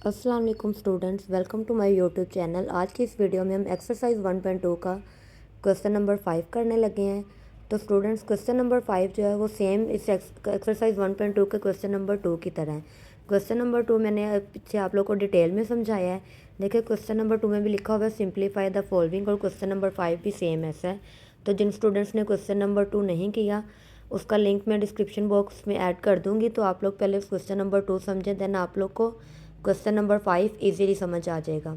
अस्सलाम वालेकुम students, welcome to my YouTube channel. आज की इस वीडियो में हम एक्सरसाइज 1.2 का क्वेश्चन नंबर 5 करने लगे हैं। तो स्टूडेंट्स, क्वेश्चन नंबर 5 जो है वो सेम इस एक्सरसाइज 1.2 के क्वेश्चन नंबर 2 की तरह है। क्वेश्चन नंबर 2 मैंने पीछे आप लोग को डिटेल में समझाया है। देखिए, क्वेश्चन नंबर 2 में भी लिखा हुआ है सिंप्लीफाई द फॉलोइंग, और क्वेश्चन नंबर 5 भी सेम ऐसा है। तो जिन स्टूडेंट्स ने क्वेश्चन नंबर 2 नहीं किया, उसका लिंक मैं डिस्क्रिप्शन बॉक्स में ऐड कर दूँगी। तो आप लोग पहले क्वेश्चन नंबर 2 समझें, देन आप लोग को क्वेश्चन नंबर 5 इजीली समझ आ जाएगा।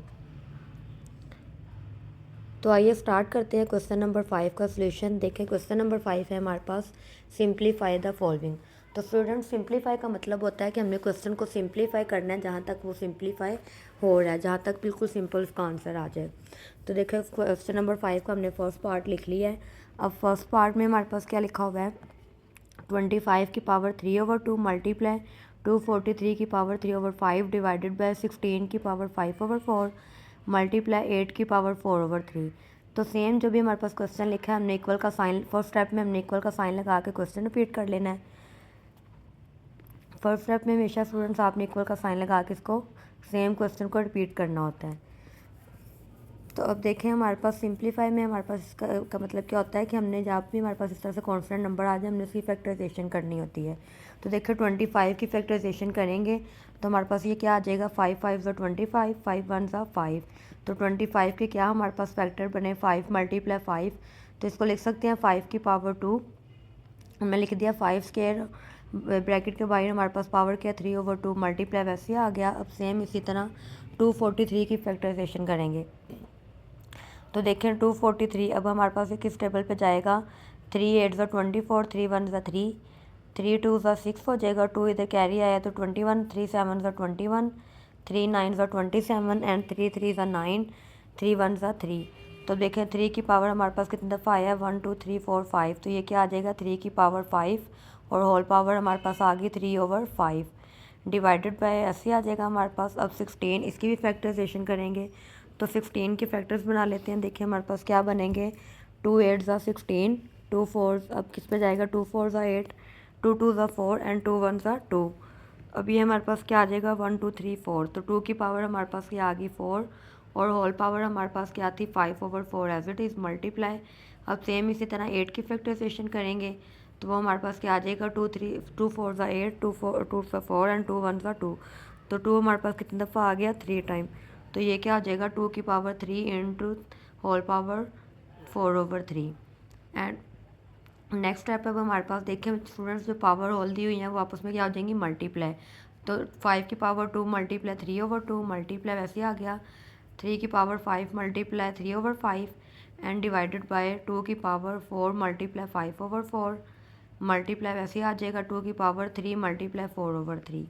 तो आइए स्टार्ट करते हैं क्वेश्चन नंबर 5 का सॉल्यूशन। देखें, क्वेश्चन नंबर 5 है हमारे पास सिंप्लीफाई द फॉलोइंग। तो स्टूडेंट, सिंप्लीफाई का मतलब होता है कि हमने क्वेश्चन को सिंप्लीफाई करना है जहाँ तक वो सिंप्लीफाई हो रहा है, जहाँ तक बिल्कुल सिंपल उसका आंसर आ जाए। तो देखें, क्वेश्चन नंबर 5 का हमने फर्स्ट पार्ट लिख लिया है। अब फर्स्ट पार्ट में हमारे पास क्या लिखा हुआ है, 25 की पावर 3/2 मल्टीप्लाई 243 की पावर 3/5 डिवाइडेड बाय 16 की पावर 5/4 मल्टीप्लाई 8 की पावर 4/3। तो सेम जो भी हमारे पास क्वेश्चन लिखा है, हमने इक्वल का साइन, फर्स्ट स्टेप में हमने इक्वल का साइन लगा के क्वेश्चन रिपीट कर लेना है। फर्स्ट स्टेप में हमेशा स्टूडेंट्स आपने इक्वल का साइन लगा के इसको सेम क्वेश्चन को रिपीट करना होता है। तो अब देखें, हमारे पास सिंप्लीफाई में हमारे पास इसका मतलब क्या होता है कि हमने जब भी हमारे पास इस तरह से कॉन्स्टेंट नंबर आ जाए, हमने उसकी फैक्टराइजेशन करनी होती है। तो देखिए, 25 की फैक्टराइजेशन करेंगे तो हमारे पास ये क्या आ जाएगा, 5 5 ज़ा 25, 5 1 ज़ा 5। तो 25 के क्या हमारे पास फैक्टर बने, 5 मल्टीप्लाई 5। तो इसको लिख सकते हैं 5 की पावर 2। हमने लिख दिया 5 स्क्वायर, ब्रैकेट के बाहर हमारे पास पावर क्या, 3/2 मल्टीप्लाई वैसे आ गया। अब सेम इसी तरह 243 की फैक्टराइजेशन करेंगे। तो देखें 243 अब हमारे पास ये किस टेबल पे जाएगा, 3 8 ज़ा 24, 3 1 ज़ा 3, 3 2 ज़ा 6 हो जाएगा, 2 इधर कैरी आया तो 21, 3 7 ज़ा 21, 3 9 ज़ा 27 एंड 3 3 ज़ा 9, 3 1 ज़ा 3। तो देखें 3 की पावर हमारे पास कितनी दफ़ा आया है, 1 2 3 4 5। तो ये क्या आ जाएगा, 3 की पावर 5 और होल पावर हमारे पास आ गई 3/5 डिवाइडेड बाय ऐसे आ जाएगा हमारे पास। अब 16 इसकी भी फैक्टराइजेशन करेंगे। तो 16 के फैक्टर्स बना लेते हैं। देखिए हमारे पास क्या बनेंगे, 2 8 ज़ा 16, 2 4 अब किस पे जाएगा, 2 4 ज़ा 8, 2 2 ज़ा 4 एंड 2 1 ज़ा 2। अब ये हमारे पास क्या आ जाएगा, 1 2 3 4। तो 2 की पावर हमारे पास क्या आ गई 4 और होल पावर हमारे पास क्या थी 5/4 एज इट इज़ मल्टीप्लाई। अब सेम इसी तरह 8 की फैक्टराइजेशन करेंगे तो वो हमारे पास क्या आ जाएगा, 2 4 ज़ा 8, 2 ज़ा 4 एंड 2 1 ज़ा 2। तो 2 हमारे पास कितनी दफ़ा आ गया, 3 टाइम। तो ये क्या आ जाएगा, 2 की power 3 into whole power 4/3। And next step अब हमारे पास देखें स्टूडेंट्स, जो पावर होल दी हुई है वो आपस में क्या हो जाएंगी, मल्टीप्लाई। तो 5 की पावर 2 मल्टीप्लाई 3/2 मल्टीप्लाई वैसे आ गया, 3 की power 5 multiply 3/5 and divided by 2 की पावर 4 मल्टीप्लाई 5/4 मल्टीप्लाई वैसे आ जाएगा 2 की पावर 3 मल्टीप्लाई 4/3।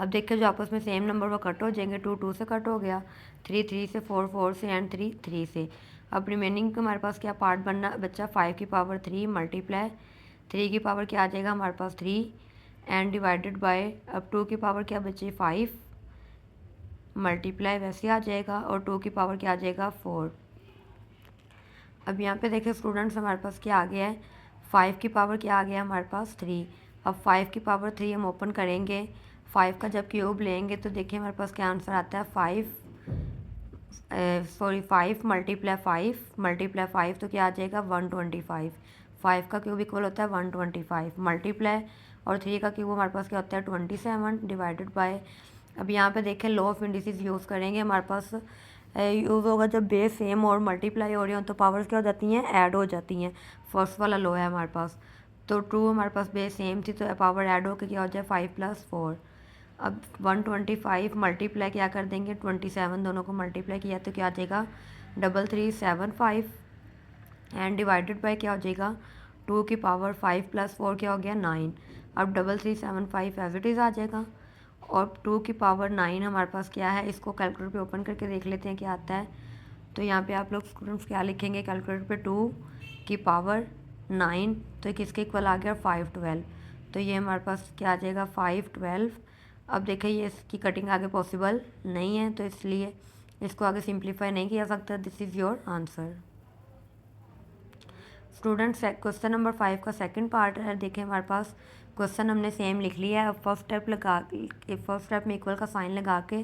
अब देखिए जो आपस में सेम नंबर वो कट हो जाएंगे, 2 2 से कट हो गया, 3 3 से, 4 4 से एंड 3 3 से। अब रिमेनिंग का हमारे पास क्या पार्ट बनना बच्चा, 5 की पावर 3 मल्टीप्लाई 3 की पावर क्या आ जाएगा हमारे पास 3 एंड डिवाइडेड बाय, अब 2 की पावर क्या बची 5 मल्टीप्लाई वैसे आ जाएगा और 2 की पावर क्या आ जाएगा 4। अब यहाँ पे देखिए स्टूडेंट्स हमारे पास क्या आ गया है, 5 की पावर क्या आ गया हमारे पास 3। अब 5 की पावर 3 हम ओपन करेंगे, 5 का जब क्यूब लेंगे तो देखिए हमारे पास क्या आंसर आता है, 5 मल्टीप्लाई 5 तो क्या आ जाएगा 125। 5 का क्यूब इक्वल होता है 125 मल्टीप्लाई और 3 का क्यूब हमारे पास क्या होता है 27 डिवाइडेड बाय। अब यहाँ पे देखें लॉ ऑफ इंडिसेस यूज़ करेंगे, हमारे पास यूज़ होगा जब बेस सेम और मल्टीप्लाई हो रही हो तो पावर्स क्या हो जाती हैं, ऐड हो जाती हैं। फर्स्ट वाला लॉ है हमारे पास। तो 2 हमारे पास बेस सेम थी तो पावर ऐड होकर क्या हो जाए 5 + 4। अब 125 मल्टीप्लाई क्या कर देंगे 27, दोनों को मल्टीप्लाई किया तो क्या आ जाएगा 3375 एंड डिवाइडेड बाय क्या हो जाएगा 2 की पावर 5 + 4 क्या हो गया 9। अब 3375 एज इट इज़ आ जाएगा और 2 की पावर 9 हमारे पास क्या है, इसको कैलकुलेटर पे ओपन करके देख लेते हैं क्या आता है। तो यहाँ पे आप लोग स्टूडेंट्स क्या लिखेंगे कैलकुलेटर पे, 2 की पावर 9 तो किसके इक्वल आ गया 512। तो ये हमारे पास क्या आ जाएगा 512। अब देखिए ये इसकी कटिंग आगे पॉसिबल नहीं है तो इसलिए इसको आगे सिंप्लीफाई नहीं किया सकता। This is your answer. Students, question number 5 का सेकंड पार्ट है। देखिए हमारे पास क्वेश्चन हमने सेम लिख लिया है। अब फर्स्ट स्टेप में इक्वल का साइन लगा के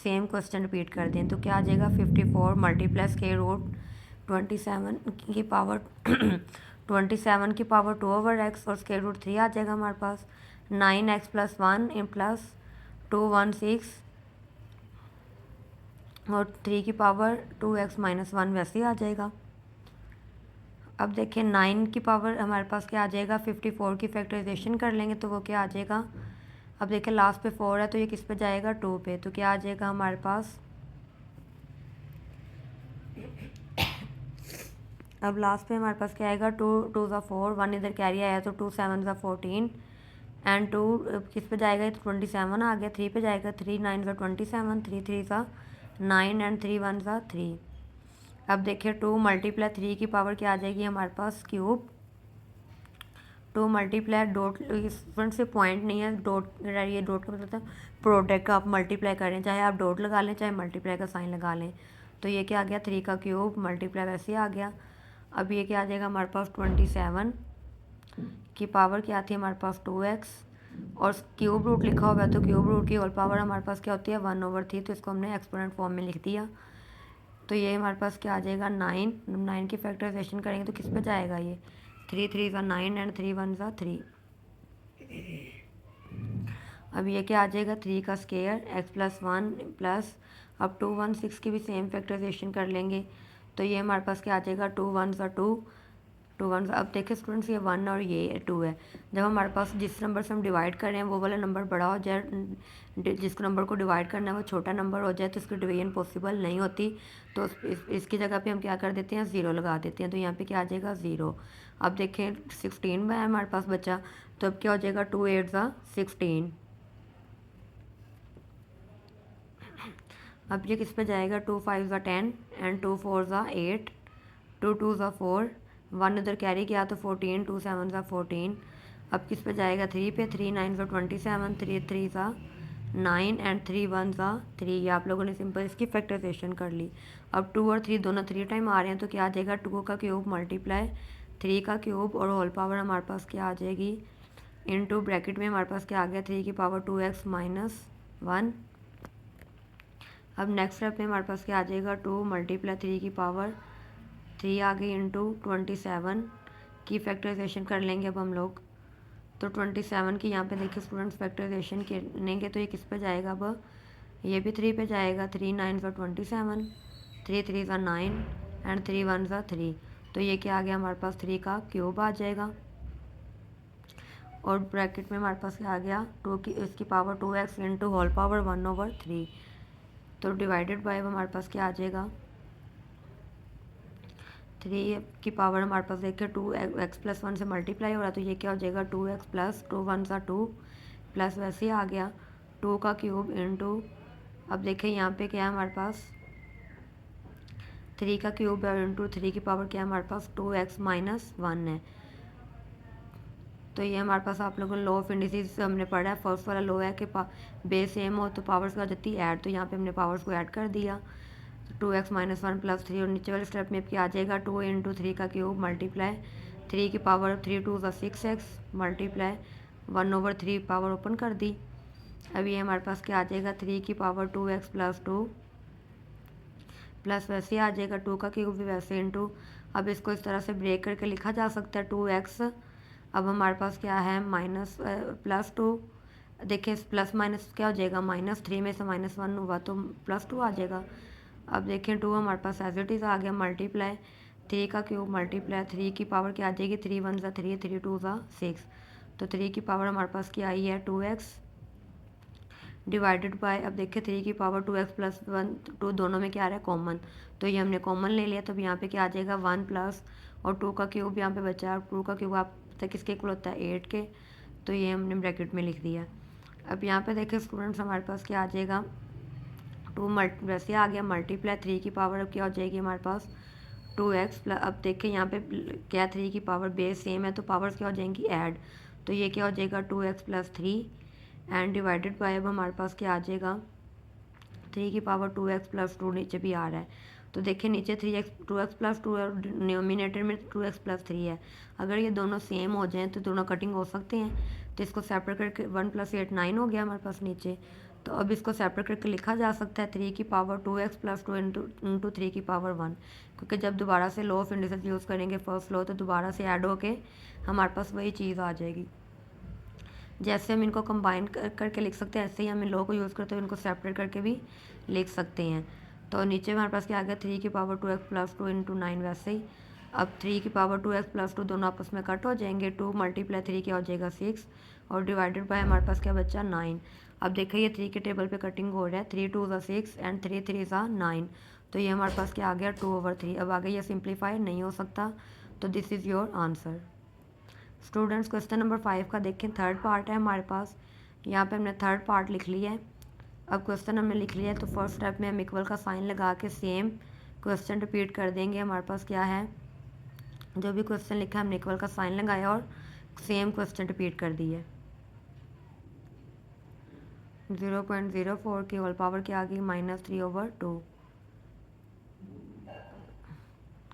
सेम क्वेश्चन रिपीट कर दें। तो क्या आ जाएगा 54 मल्टीप्लाई स्क्वायर रूट 27 की पावर 27 की पावर 2/x और स्क्वायर रूट 3 आ जाएगा हमारे पास। 9x प्लस 1 प्लस 216 और 3 की पावर 2x माइनस 1 वैसे ही आ जाएगा। अब देखिए 9 की पावर हमारे पास क्या आ जाएगा, 54 की फैक्टराइजेशन कर लेंगे तो वो क्या आ जाएगा। अब देखिए लास्ट पे 4 है तो ये किस पे जाएगा, 2 पे। तो क्या आ जाएगा हमारे पास, अब लास्ट पे हमारे पास क्या आएगा, 2 2 ज़ा 4, 1 इधर कैरी आया तो 2 7 ज़ा 14 एंड 2 किस पे जाएगा, तो 27 आ गया। 3 पे जाएगा, 3 9 ज़ा 27, 3 3 ज़ा 9 एंड 3 1 ज़ा 3। अब देखिए 2 मल्टीप्लाई 3 की पावर क्या आ जाएगी हमारे पास, क्यूब। 2 मल्टीप्लाई डॉट, फ्रंट से पॉइंट नहीं है, डॉट, ये डॉट का मतलब प्रोडक्ट का आप मल्टीप्लाई करें, चाहे आप डॉट लगा लें चाहे मल्टीप्लाई का साइन लगा लें। तो ये क्या आ गया, 3 का क्यूब मल्टीप्लाई वैसे ही आ गया। अब ये क्या आ जाएगा हमारे पास, 27 की पावर क्या आती है हमारे पास, 2x, और क्यूब रूट लिखा हुआ है तो क्यूब रूट की होल पावर हमारे पास क्या होती है, 1/3। तो इसको हमने एक्सपोनेंट फॉर्म में लिख दिया। तो ये हमारे पास क्या आ जाएगा, 9 की फैक्टराइजेशन करेंगे तो किस पे जाएगा, ये 3 3 ज़ा 9 एंड 3 1 ज़ा 3। अब ये क्या आ जाएगा, 3 का स्क्वायर x प्लस 1 प्लस, अब 2 1 6 की भी सेम फैक्टराइजेशन कर लेंगे तो ये हमारे पास क्या आ जाएगा, 2 1 ज़ा 2, 2 1। अब देखिए स्टूडेंट्स, ये 1 और ये 2 है। जब हमारे पास जिस नंबर से हम डिवाइड कर रहे हैं वो वाला नंबर बड़ा हो जाए, जिस नंबर को डिवाइड करना है वो छोटा नंबर हो जाए तो इसकी डिवीजन पॉसिबल नहीं होती। तो इसकी जगह पे हम क्या कर देते हैं, 0 लगा देते हैं। तो यहाँ पे क्या आ जाएगा, 0। अब देखें 16 में है हमारे पास बचा, तो अब क्या हो जाएगा, 2 8 ज़ा 16। अब ये किस पे जाएगा, 2 5 ज़ा 10 एंड 2 4 ज़ा 8, 2 2 ज़ा 4, 1 उधर कैरी किया तो 14, 2 7 ज़ा 14। अब किस पे जाएगा, 3 पे, 3 9 ज़ा 27, 3 3 ज़ा 9 एंड 3 1 ज़ा 3। ये आप लोगों ने सिंपल इसकी फैक्टराइजेशन कर ली। अब 2 और 3 दोनों 3 टाइम आ रहे हैं तो क्या आ जाएगा, 2 का क्यूब मल्टीप्लाई 3 का क्यूब और होल पावर हमारे पास क्या आ जाएगी, इनटू ब्रैकेट में हमारे पास क्या आ गया, 3 की पावर 2x माइनस 1। अब नेक्स्ट स्टेप में हमारे पास क्या आ जाएगा, 2 मल्टीप्लाई 3 की पावर 3 आ गई इंटू 27 की फैक्टराइजेशन कर लेंगे अब हम लोग। तो 27 की यहाँ पे देखिए स्टूडेंट्स फैक्टराइजेशन करेंगे तो ये किस पे जाएगा, अब ये भी 3 पे जाएगा। 3 9 ज़ा 27, 3 3 ज़ा 9 एंड 3 1 ज़ा 3। तो ये क्या आ गया हमारे पास, 3 का क्यूब आ जाएगा और ब्रैकेट में हमारे पास क्या आ गया, 2 की इसकी power 2x into whole power 1/3। तो डिवाइडेड बाय हमारे पास क्या आ जाएगा, 3 की पावर हमारे पास देखिए 2x प्लस 1 से मल्टीप्लाई हो रहा है तो ये क्या हो जाएगा, 2x प्लस 2 1 ज़ा 2 प्लस वैसे ही आ गया 2 का क्यूब इंटू, अब देखिए यहाँ पे क्या है हमारे पास, 3 का क्यूब है इंटू 3 की पावर क्या है हमारे पास, 2x माइनस 1 है। तो ये हमारे पास आप लोगों ने लॉ ऑफ इंडिसेस हमने पढ़ा है। फर्स्ट वाला लॉ है कि बेस सेम हो तो पावर्स क्या हो जाती है, ऐड। तो यहाँ पे हमने पावर्स को ऐड कर दिया, 2x माइनस 1 प्लस 3। और नीचे वाले स्टेप में क्या आ जाएगा, 2 इंटू 3 का क्यूब मल्टीप्लाई 3 की पावर 3 2 ज़ा 6x मल्टीप्लाई 1/3 पावर ओपन कर दी। अब ये हमारे पास क्या आ जाएगा, 3 की पावर 2x प्लस 2 प्लस वैसे आ जाएगा 2 का क्यूब भी वैसे इंटू। अब इसको इस तरह से ब्रेक करके लिखा जा सकता है 2x। अब हमारे पास क्या है, माइनस प्लस 2, देखिए प्लस माइनस क्या हो जाएगा, -3 में से -1 हुआ तो +2 आ जाएगा। अब देखें 2 हमारे पास एज इट इज़ आ गया मल्टीप्लाई 3 का क्यूब मल्टीप्लाई 3 की पावर क्या आ जाएगी, 3 1 ज़ा 3, 3 2 ज़ा 6। तो 3 की पावर हमारे पास क्या आई है, 2x डिवाइडेड बाय, अब देखिए 3 की पावर 2x प्लस 1, 2 दोनों में क्या आ रहा है, कॉमन। तो ये हमने कॉमन ले लिया तो यहाँ पे क्या आ जाएगा, 1 प्लस और 2 का क्यूब यहाँ पे बचा है। 2 का क्यूब आप तक किसके इक्वल होता है, 8 के। तो ये हमने ब्रैकेट में लिख दिया। अब यहाँ पे देखिए स्टूडेंट्स हमारे पास क्या आ जाएगा, 2 वैसे आ गया मल्टीप्लाई 3 की पावर अब क्या हो जाएगी हमारे पास 2x प्लस, अब देखिए यहाँ पे क्या 3 की पावर बेस सेम है तो पावर्स क्या हो जाएंगी, ऐड। तो ये क्या हो जाएगा 2x plus 3 and divided by, अब हमारे पास क्या आ जाएगा, 3 की पावर 2x प्लस 2 नीचे भी आ रहा है। तो देखिए नीचे 2x प्लस 2 और डिनोमिनेटर में 2x प्लस 3 है। अगर ये दोनों सेम हो जाएं तो दोनों कटिंग हो सकते हैं। तो इसको सेपरेट करके 1 + 8 9 हो गया हमारे पास नीचे। तो अब इसको सेपरेट करके लिखा जा सकता है 3 की पावर 2x + 2 इंटू 3 की पावर 1, क्योंकि जब दोबारा से लॉ ऑफ इंडिसेस यूज़ करेंगे फर्स्ट लॉ, तो दोबारा से ऐड होके हमारे पास वही चीज़ आ जाएगी। जैसे हम इनको कंबाइन करके लिख सकते हैं, ऐसे ही हम इन लॉ को यूज़ करते हुए इनको सेपरेट करके भी लिख सकते हैं। तो नीचे हमारे पास क्या आ गया 3 की पावर 2x + 2 इंटू 9 वैसे ही। अब 3 की पावर 2x + 2 दोनों आपस में कट हो जाएंगे, 2 × 3 क्या हो जाएगा 6, और डिवाइडेड बाय हमारे पास क्या बचा 9। अब देखिए ये 3 के टेबल पे कटिंग हो रहा है, 3 2 = 6 एंड 3 3 = 9, तो ये हमारे पास क्या आ गया 2/3। अब आगे ये सिंप्लीफाई नहीं हो सकता, तो this is your answer. Students question number 5 का देखें, थर्ड पार्ट है हमारे पास। यहाँ पे हमने थर्ड पार्ट लिख लिया है। अब क्वेश्चन हमने लिख लिया है, तो फर्स्ट स्टेप में हम इक्वल का साइन लगा के सेम क्वेश्चन रिपीट कर देंगे। हमारे पास क्या है, जो भी क्वेश्चन लिखा है हमने इक्वल का साइन लगाया और सेम क्वेश्चन रिपीट कर दी है। 0.04 की होल पावर क्या आ गई -3/2,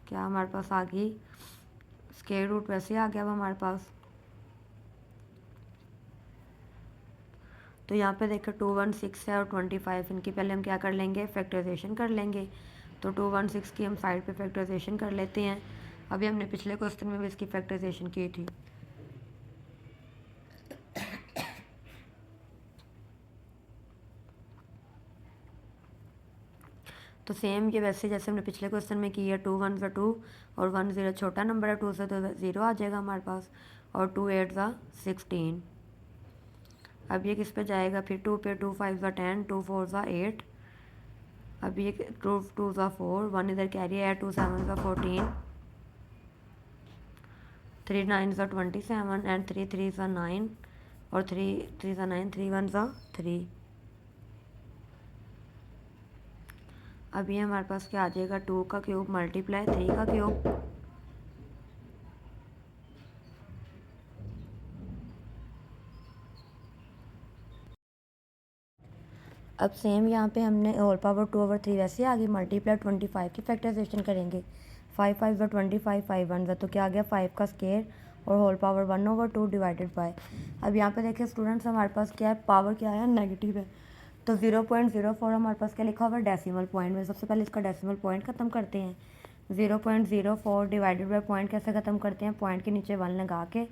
क्या हमारे पास आ गई स्क्वायर रूट, वैसे आ गया अब हमारे पास। तो यहाँ पे देखो 216 है और 25, इनकी पहले हम क्या कर लेंगे फैक्टराइजेशन कर लेंगे। तो 216 की हम साइड पे फैक्टराइजेशन कर लेते हैं। अभी हमने पिछले क्वेश्चन में भी इसकी फैक्टराइजेशन की थी। तो सेम ये वैसे जैसे हमने पिछले क्वेश्चन में की है, 2 1 = 2 और 1 0 छोटा नंबर है, 2 से तो 0 आ जाएगा हमारे पास, और 2 8 = 16। अब ये किस पे जाएगा फिर 2 पे, 2 5 = 10, 2 4 = 8। अब ये 2 2 = 4, 1 इधर कैरी है, 2 7 = 14, 3 9 = 27 एंड 3 3 = 9, और 3 3 = 9, 3 1 = 3। अब ये हमारे पास क्या आ जाएगा 2 का क्यूब मल्टीप्लाई 3 का क्यूब। अब सेम यहाँ पे हमने होल पावर 2/3 वैसे आ गई, मल्टीप्लाई 25 की फैक्टराइजेशन करेंगे। 5 5 = 25, 5 1 = तो क्या आ गया 5 का स्क्वायर और होल पावर 1/2 डिवाइडेड बाय। अब यहाँ पे देखिए स्टूडेंट्स हमारे पास क्या है, पावर क्या है नेगेटिव है, तो 0.04 हमारे पास क्या लिखा हुआ है डेसिमल पॉइंट में। सबसे पहले इसका डेसिमल पॉइंट ख़त्म करते हैं। 0.04 डिवाइडेड बाय पॉइंट कैसे ख़त्म करते हैं, पॉइंट के नीचे 1 लगा के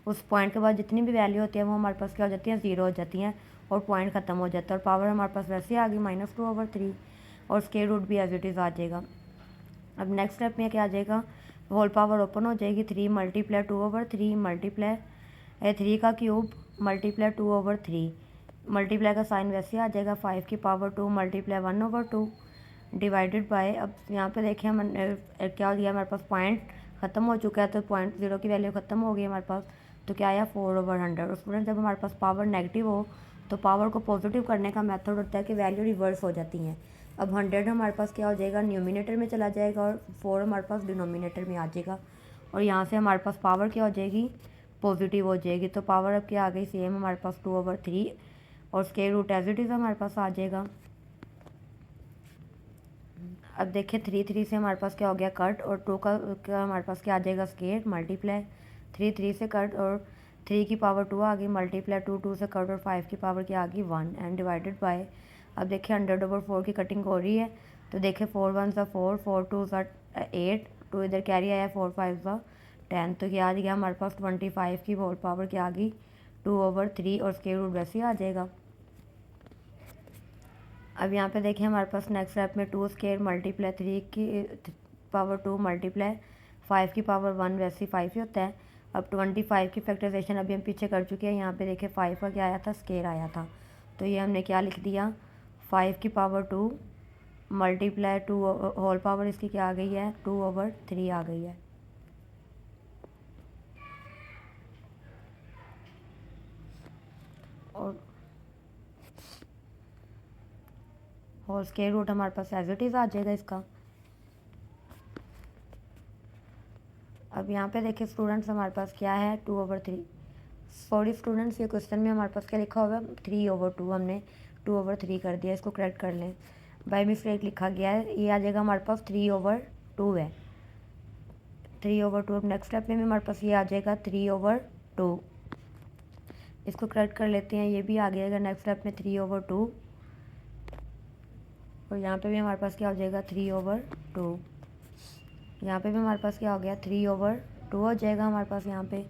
उस पॉइंट के बाद जितनी भी वैल्यू होती है वो हमारे पास क्या हो जाती है 0 हो जाती हैं, और पॉइंट ख़त्म हो जाता है। और पावर हमारे पास वैसे आ गई -2/3, और स्क्वायर रूट भी एज इट इज़ आ जाएगा। अब नेक्स्ट स्टेप में क्या आ जाएगा, होल पावर ओपन हो जाएगी, 3 × 2/3 मल्टीप्लाई 3 का क्यूब मल्टीप्लाई 2/3, मल्टीप्लाई का साइन वैसे आ जाएगा, 5 की पावर 2 मल्टीप्लाई 1/2 डिवाइडेड बाय। अब यहाँ पे देखें हम क्या हो गया हमारे पास पॉइंट ख़त्म हो चुका है, तो 0.0 की वैल्यू ख़त्म हो गई हमारे पास, तो क्या आया 4/100। और स्टूडेंट जब हमारे पास पावर नेगेटिव हो तो पावर को पॉजिटिव करने का मेथड होता है कि वैल्यू रिवर्स हो जाती हैं। अब 100 हमारे पास क्या हो जाएगा न्यूमिनेटर में चला जाएगा, और 4 हमारे पास डिनोमिनेटर में आ जाएगा, और यहाँ से हमारे पास पावर क्या हो जाएगी पॉजिटिव हो जाएगी। तो पावर अब क्या आ गई सेम हमारे पास 2/3, और square root as it is हमारे पास आ जाएगा। अब देखिए 3 3 से हमारे पास क्या हो गया कट, और 2 का हमारे पास क्या आ जाएगा स्क्वायर मल्टीप्लाई 3 3 से कट, और 3 की पावर 2 आ गई मल्टीप्लाई 2 2 से कट, और 5 की पावर क्या आ गई 1 एंड डिवाइडेड बाय। अब देखिए 100/4 की कटिंग हो रही है, तो देखिए 4 1 = 4, 4 2 = 8, 2 इधर कैरी आया, 4 5 = 10, तो क्या आ गया हमारे पास 25 की होल पावर क्या आ गई 2/3, और स्क्वायर रूट वैसे ही आ जाएगा। अब यहाँ पे देखिए हमारे पास नेक्स्ट स्टेप में 2 स्क्वायर मल्टीप्लाई 3 की पावर 2 मल्टीप्लाई 5 की पावर 1 वैसे ही 5 ही होता है। अब 25 की फैक्टराइजेशन अभी हम पीछे कर चुके हैं। यहाँ पे देखिए 5 का क्या आया था स्क्वायर आया था, तो ये हमने क्या लिख दिया 5 की पावर 2 मल्टीप्लाई 2 होल पावर इसकी क्या आ गई है 2/3 आ गई है। और स्क्वायर रूट हमारे पास एज इट इज़ आ जाएगा इसका। अब यहाँ पे देखिए स्टूडेंट्स हमारे पास क्या है 2/3, सॉरी स्टूडेंट्स ये क्वेश्चन में हमारे पास क्या लिखा हुआ है 3/2, हमने 2/3 कर दिया, इसको करेक्ट कर लें, बाय मिस्टेक लिखा गया है, ये आ जाएगा हमारे पास 3/2 है, 3/2। अब नेक्स्ट स्टेप में भी हमारे पास ये आ जाएगा 3/2। इसको करेक्ट कर लेते हैं, ये भी आ गया नेक्स्ट स्टेप में 3/2, और यहाँ पे भी हमारे पास क्या हो जाएगा 3/2, यहाँ पे भी हमारे पास क्या हो गया 3/2 हो जाएगा हमारे पास यहाँ पे।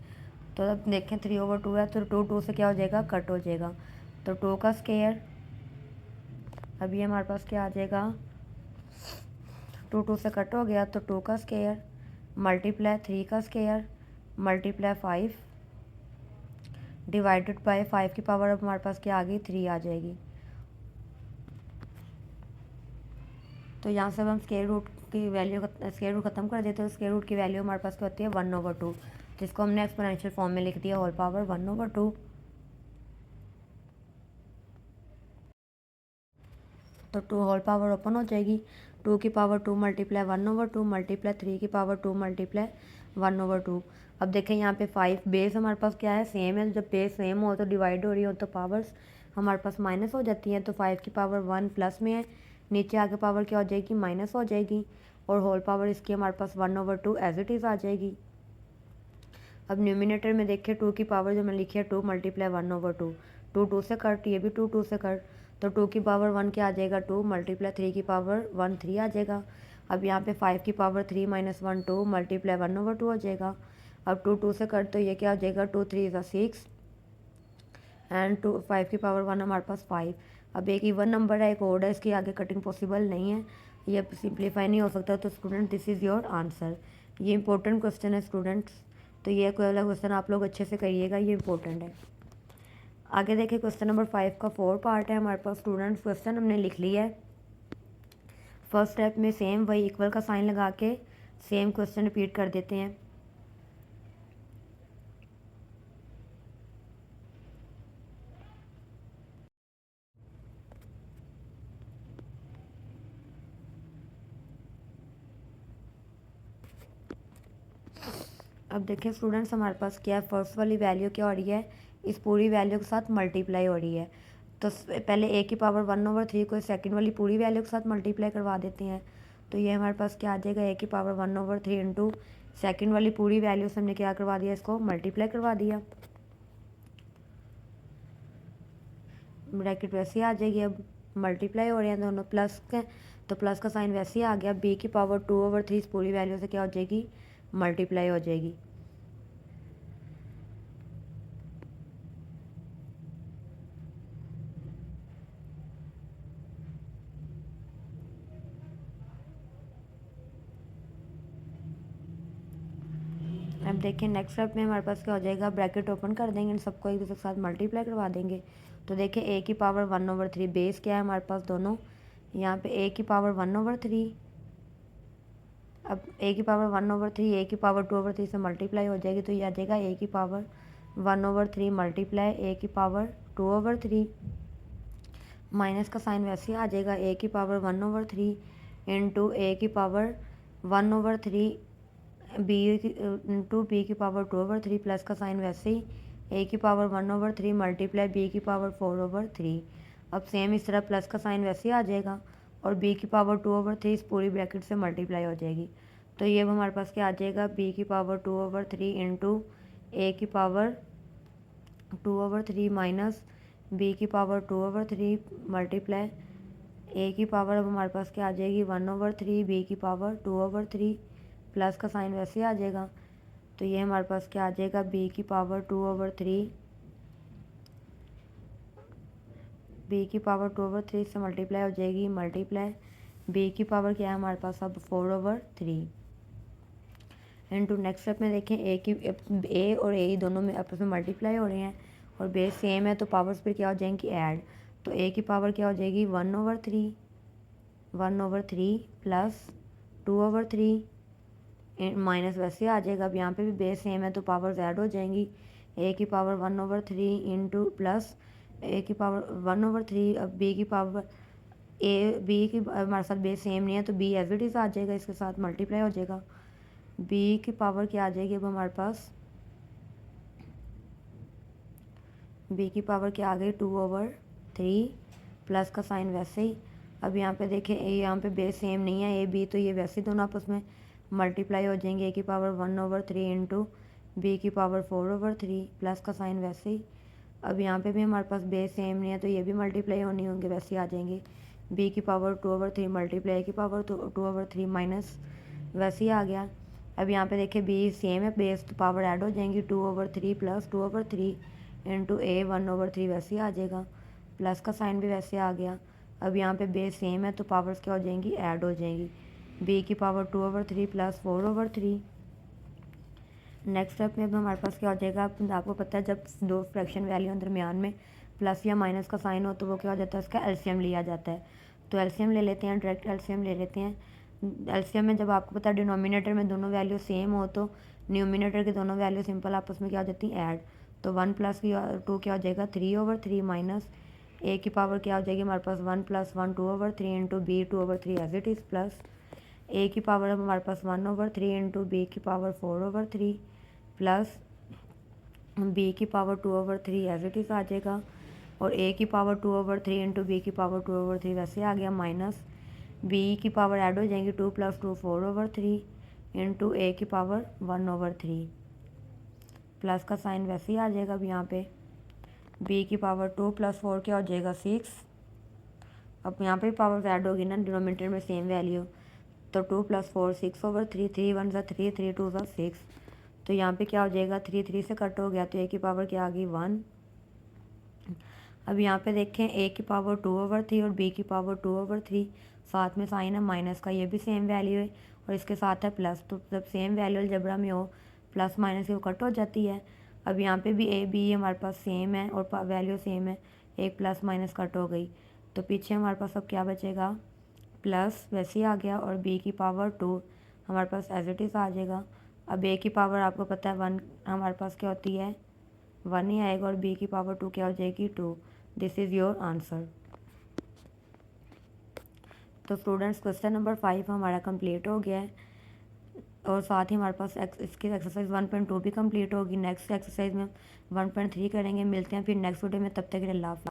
तो अब देखें 3/2 है तो 2 से क्या हो जाएगा कट हो जाएगा, तो 2 का स्क्वायर, अब ये हमारे पास क्या आ जाएगा 2 से कट हो गया तो 2 का स्क्वायर मल्टीप्लाई 3 का स्क्वायर मल्टीप्लाई 5 डिवाइडेड बाय 5 की पावर अब हमारे पास क्या आ गई 3 आ जाएगी। तो यहाँ से अब हम स्क्वायर रूट की वैल्यू स्क्वायर रूट खत्म कर देते हैं, स्क्वायर रूट की वैल्यू हमारे पास क्या होती है 1/2, जिसको हमने एक्सपोनेंशियल फॉर्म में लिख दिया होल पावर 1/2। तो 2 होल पावर ओपन हो जाएगी, 2 की पावर 2 मल्टीप्लाई 1/2 मल्टीप्लाई 3 की पावर 2 मल्टीप्लाई 1/2। अब देखें यहाँ पे 5 बेस हमारे पास क्या है सेम है, जब बेस सेम हो तो डिवाइड हो रही हो तो पावर्स हमारे पास माइनस हो जाती हैं, तो 5 की पावर 1 प्लस में है, नीचे आके पावर क्या हो जाएगी माइनस हो जाएगी, और होल पावर इसकी हमारे पास 1/2 एज इट इज़ आ जाएगी। अब न्यूमिनेटर में देखिए 2 की पावर जो मैंने लिखी है 2 मल्टीप्लाई 1/2, 2 से कट, ये भी 2 से कट, तो 2 की पावर 1 क्या आ जाएगा 2 मल्टीप्लाई 3 की पावर 1 3 आ जाएगा। अब यहाँ पे 5 की पावर 3 - 1 2 मल्टीप्लाई 1/2 हो जाएगा। अब 2 से कट तो ये क्या हो जाएगा 2 3 = 6 एंड 5 की पावर 1 हमारे पास 5। अब एक इवन नंबर है एक ओड है, इसकी आगे कटिंग पॉसिबल नहीं है, ये सिंप्लीफाई नहीं हो सकता, तो student this is your answer. ये इंपॉर्टेंट क्वेश्चन है स्टूडेंट्स, तो ये कोई वाला क्वेश्चन आप लोग अच्छे से करिएगा, ये इंपॉर्टेंट है। आगे देखिए क्वेश्चन नंबर 5 का 4 पार्ट है हमारे पास स्टूडेंट्स, क्वेश्चन हमने लिख लिया है। फर्स्ट स्टेप में सेम वही इक्वल का साइन लगा के सेम क्वेश्चन रिपीट कर देते हैं। अब देखिए स्टूडेंट्स हमारे पास क्या है, फर्स्ट वाली वैल्यू क्या हो रही है इस पूरी वैल्यू के साथ मल्टीप्लाई हो रही है, तो पहले a की पावर 1/3 को सेकंड वाली पूरी वैल्यू के साथ मल्टीप्लाई करवा देते हैं, तो ये हमारे पास क्या आ जाएगा a की पावर 1/3 इंटू सेकेंड वाली पूरी वैल्यू से हमने क्या करवा दिया इसको मल्टीप्लाई करवा दिया, ब्रैकेट वैसे आ जाएगी। अब मल्टीप्लाई हो रहे हैं दोनों प्लस के, तो प्लस का साइन वैसे ही आ गया, b की पावर 2/3 इस पूरी वैल्यू से क्या हो जाएगी मल्टीप्लाई हो जाएगी। अब देखिए नेक्स्ट स्टेप में हमारे पास क्या हो जाएगा, ब्रैकेट ओपन कर देंगे, इन सबको एक दूसरे के साथ मल्टीप्लाई करवा देंगे, तो देखिए a की पावर 1/3 बेस क्या है हमारे पास दोनों, यहाँ पे a की पावर 1/3, अब a की पावर 1/3 a की पावर 2/3 से मल्टीप्लाई हो जाएगी, तो ये आ जाएगा a की पावर 1/3 मल्टीप्लाई a की पावर 2/3, माइनस का साइन वैसे ही आ जाएगा, a की पावर 1/3 इंटू a की पावर 1/3 बी इंटू बी की पावर 2/3 प्लस का साइन वैसे ही a की पावर 1/3 मल्टीप्लाई b की पावर 4/3। अब सेम इस तरह प्लस का साइन वैसे ही आ जाएगा और b की पावर 2/3 इस पूरी ब्रैकेट से मल्टीप्लाई हो जाएगी, तो ये हमारे पास क्या आ जाएगा b की पावर 2/3 इंटू a की पावर 2/3 माइनस b की पावर 2/3 मल्टीप्लाई a की पावर अब हमारे पास क्या आ जाएगी 1/3 b की पावर 2/3 प्लस का साइन वैसे आ जाएगा, तो ये हमारे पास क्या आ जाएगा b की पावर 2/3 b की पावर 2/3 से मल्टीप्लाई हो जाएगी, मल्टीप्लाई b की पावर क्या है हमारे पास अब 4/3 इंटू नेक्स्ट स्टेप में देखें a और a दोनों में आपस में मल्टीप्लाई हो रहे हैं और बेस सेम है, तो पावर्स फिर क्या हो जाएंगी ऐड, तो a की पावर क्या हो जाएगी 1/3 प्लस 2/3 माइनस वैसे आ जाएगा। अब यहाँ पे भी बेस सेम है तो पावर्स ऐड हो जाएंगी, a की पावर 1/3 इंटू प्लस a की पावर 1/3, अब b की पावर b की हमारे साथ बेस सेम नहीं है तो b एज इट इज़ आ जाएगा, इसके साथ मल्टीप्लाई हो जाएगा, b की पावर क्या आ जाएगी अब हमारे पास b की पावर क्या आ गई 2/3 प्लस का साइन वैसे ही। अब यहाँ पे देखें यहाँ पे बेस सेम नहीं है a b, तो ये वैसे दोनों आपस में मल्टीप्लाई हो जाएंगे, a की पावर 1/3 इंटू बी की पावर 4/3 प्लस का साइन वैसे ही। अब यहाँ पे भी हमारे पास बेस सेम नहीं है तो ये भी मल्टीप्लाई होनी होंगे, वैसे ही आ जाएंगे। बी की पावर 2/3 मल्टीप्लाई की पावर 2/3 माइनस, वैसे ही आ गया। अब यहाँ पे देखिए बी सेम है, बेस तो पावर ऐड हो जाएंगी, 2/3 प्लस 2/3 इंटू ए 1/3, वैसे ही आ जाएगा। प्लस का साइन भी वैसे आ गया। अब यहाँ पे बेस सेम है तो पावर्स क्या हो जाएंगी, ऐड हो जाएंगी। बी की पावर 2/3 प्लस 4/3। नेक्स्ट स्टेप में अब हमारे पास क्या हो जाएगा, आपको पता है जब दो फ्रैक्शन वैल्यू दरमियान में प्लस या माइनस का साइन हो तो वो क्या हो जाता है, उसका एलसीएम लिया जाता है। तो एलसीएम ले लेते हैं, डायरेक्ट एलसीएम ले लेते हैं। एलसीएम में जब आपको पता है डिनोमिनेटर में दोनों वैल्यू सेम हो तो न्यूमिनेटर की दोनों वैल्यू सिंपल आपस में क्या हो जाती है, ऐड। तो 1 + 2 क्या हो जाएगा, 3/3 माइनस ए की पावर क्या हो जाएगी हमारे पास 1 + 1 2/3 into B 2/3 as it is, plus A की पावर अब हमारे पास 1/3 इंटू बी की पावर 4/3 प्लस बी की पावर 2/3 एज इट इज़ आ जाएगा। और ए की पावर 2/3 इंटू बी की पावर 2/3 वैसे आ गया, माइनस बी की पावर ऐड हो जाएंगी, 2 + 2 4/3 इंटू ए की पावर 1/3, प्लस का साइन वैसे ही आ जाएगा। अब यहाँ पे बी की पावर 2 + 4 क्या हो जाएगा, 6। अब यहाँ पे पावर ऐड होगी ना, डिनोमिनेटर में सेम वैल्यू, तो 2 + 4 6/3, 3 × 1 = 3, 3 × 2 = 6। तो यहाँ पे क्या हो जाएगा, 3 3 से कट हो गया तो ए की पावर क्या आ गई, 1। अब यहाँ पे देखें ए की पावर 2/3 और बी की पावर 2/3, साथ में साइन है माइनस का, ये भी सेम वैल्यू है और इसके साथ है प्लस। तो जब सेम वैल्यू अलजेब्रा में हो प्लस माइनस की वो कट हो जाती है। अब यहाँ पे भी ए बी हमारे पास सेम है और वैल्यू सेम है, एक प्लस माइनस कट हो गई तो पीछे हमारे पास अब क्या बचेगा, प्लस वैसे ही आ गया। और बी की पावर 2 हमारे पास एज इट इज़ आ जाएगा। अब ए की पावर आपको पता है 1 हमारे पास क्या होती है, 1 ही आएगा, और बी की पावर 2 क्या हो जाएगी, 2। This is your answer. तो स्टूडेंट्स क्वेश्चन नंबर 5 हमारा कंप्लीट हो गया है और साथ ही हमारे पास इसकी एक्सरसाइज 1.2 भी कंप्लीट होगी। नेक्स्ट एक्सरसाइज में 1.3 करेंगे। मिलते हैं फिर नेक्स्ट वीडियो में, तब तक के लिए अल्लाह हाफ़िज़।